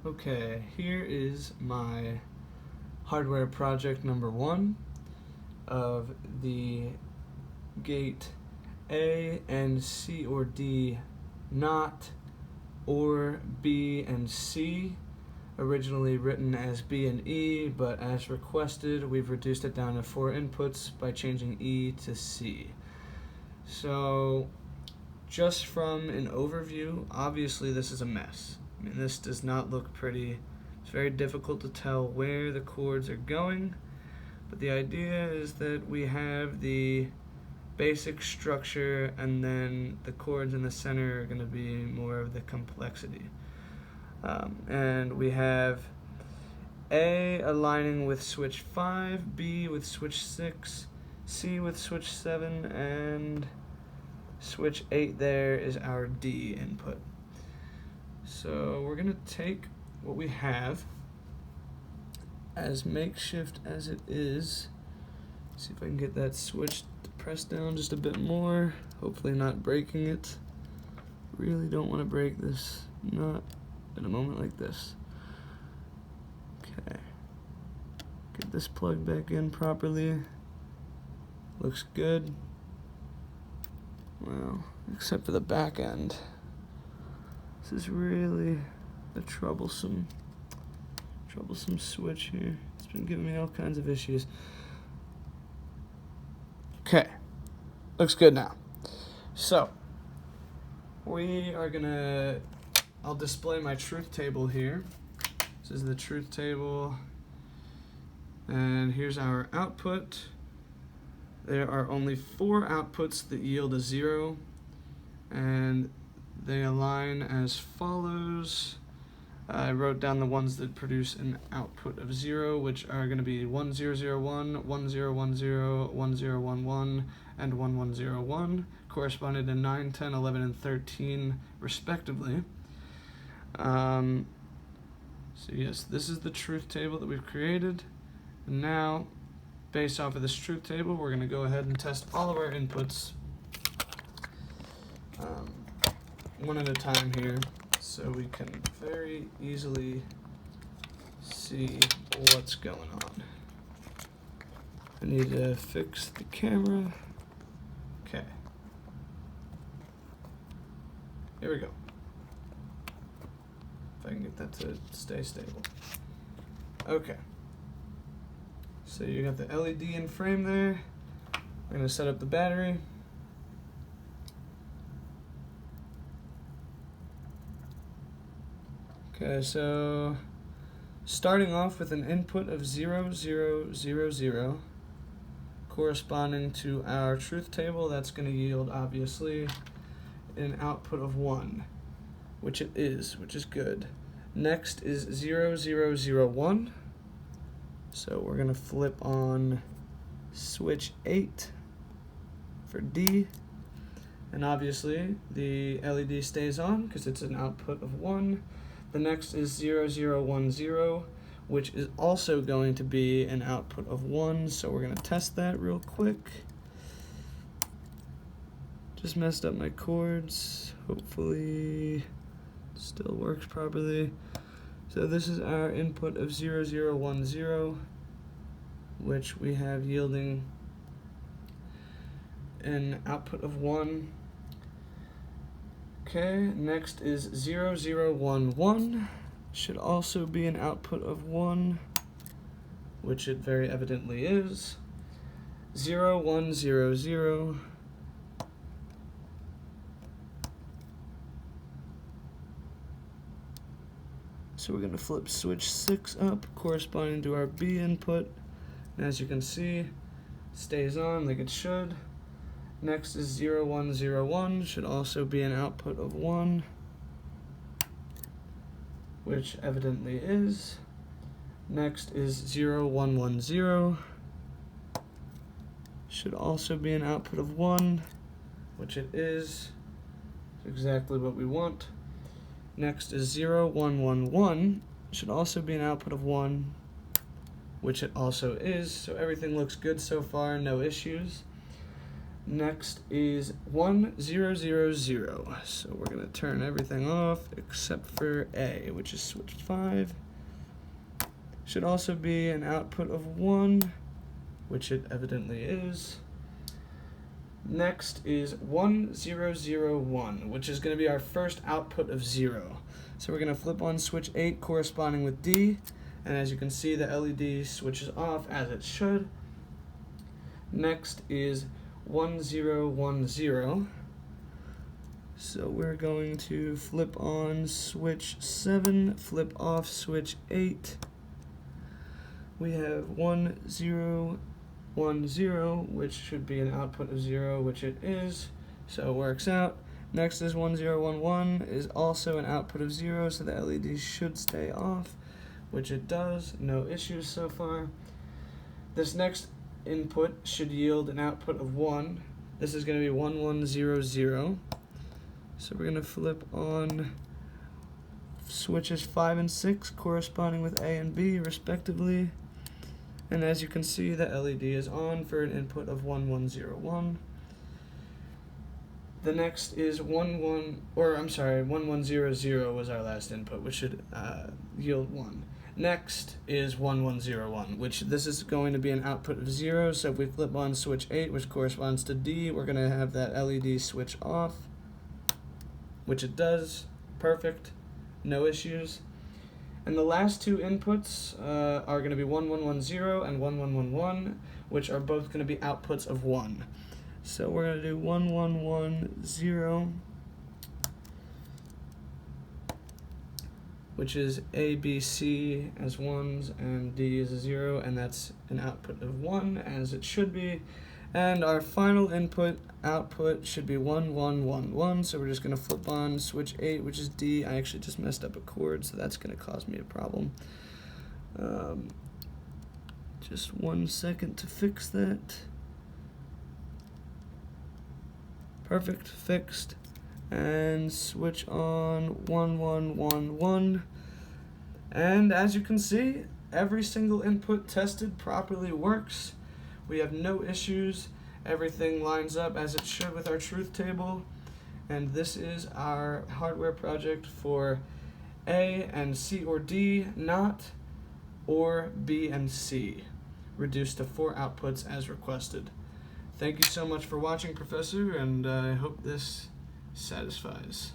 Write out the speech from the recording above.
Okay, here is my hardware project number 1 of the gate A and C or D not, or B and C, originally written as B and E, but as requested we've reduced it down to 4 inputs by changing E to C. So just from an overview, obviously this is a mess. I mean, this does not look pretty. It's very difficult to tell where the chords are going, but the idea is that we have the basic structure and then the chords in the center are going to be more of the complexity. And we have A aligning with switch 5, B with switch 6, C with switch 7, and switch 8 there is our D input. So we're going to take what we have, as makeshift as it is. See if I can get that switch to press down just a bit more, hopefully not breaking it. Really don't want to break this, not in a moment like this. Okay, get this plugged back in properly. Looks good. Well, except for the back end. This is really a troublesome switch here. It's been giving me all kinds of issues. Okay, looks good now. So, I'll display my truth table here. This is the truth table, and here's our output. There are only 4 outputs that yield a 0, and they align as follows. I wrote down the ones that produce an output of 0, which are going to be 1001, 1010, 1011, and 1101, corresponding to 9, 10, 11, and 13, respectively. So yes, this is the truth table that we've created. And now, based off of this truth table, we're going to go ahead and test all of our inputs one at a time here, so we can very easily see what's going on. I need to fix the camera. Okay. Here we go. If I can get that to stay stable. Okay. So you got the LED in frame there. I'm going to set up the battery. Okay, so starting off with an input of 0, 0, 0, 0, corresponding to our truth table, that's going to yield, obviously, an output of 1, which it is, which is good. Next is 0, 0, 0, 1. So we're going to flip on switch 8 for D. And obviously, the LED stays on because it's an output of 1. The next is 0, 0, 1, 0, which is also going to be an output of 1. So we're going to test that real quick. Just messed up my chords. Hopefully it still works properly. So this is our input of 0, 0, 1, 0, which we have yielding an output of 1. Okay, next is 0, 0, 1, 1. Should also be an output of 1, which it very evidently is. 0, 1, 0, 0. So we're going to flip switch 6 up, corresponding to our B input. And as you can see, stays on like it should. Next is 0, 1, 0, 1, should also be an output of 1, which evidently is. Next is 0, 1, 1, 0, should also be an output of 1, which it is. It's exactly what we want. Next is 0, 1, 1, 1, should also be an output of 1, which it also is. So everything looks good so far, no issues. Next is 1, 0, 0, 0. So we're going to turn everything off except for A, which is switch 5. Should also be an output of 1, which it evidently is. Next is 1, 0, 0, 1, which is going to be our first output of 0. So we're going to flip on switch 8 corresponding with D, and as you can see, the LED switches off as it should. Next is 1, 0, 1, 0. So we're going to flip on switch 7, flip off switch 8. We have 1, 0, 1, 0, which should be an output of 0, which it is, so it works out. Next is 1, 0, 1, 1, is also an output of 0, so the LED should stay off, which it does, no issues so far. This next input should yield an output of 1. This is going to be 1, 1, 0, 0. So we're going to flip on switches 5 and 6 corresponding with A and B respectively. And as you can see, the LED is on for an input of 1, 1, 0, 1. The next is 1, 1, 0, 0 was our last input, which should yield 1. Next is 1, 1, 0, 1, which this is going to be an output of 0, so if we flip on switch 8, which corresponds to D, we're going to have that LED switch off, which it does. Perfect. No issues. And the last two inputs are going to be 1, 1, 1, 0 and 1, 1, 1, 1, which are both going to be outputs of 1. So we're going to do 1, 1, 1, 0, which is A, B, C as 1s and D is a 0, and that's an output of 1 as it should be. And our final output should be 1, 1, 1, 1, so we're just going to flip on switch 8, which is D. I actually just messed up a chord, so that's going to cause me a problem. Just 1 second to fix that. Perfect, fixed. And switch on 1, 1, 1, 1. And as you can see, every single input tested properly works. We have no issues. Everything lines up as it should with our truth table. And this is our hardware project for A and C or D, not, or B and C, reduced to 4 outputs as requested. Thank you so much for watching, Professor, and I hope this satisfies.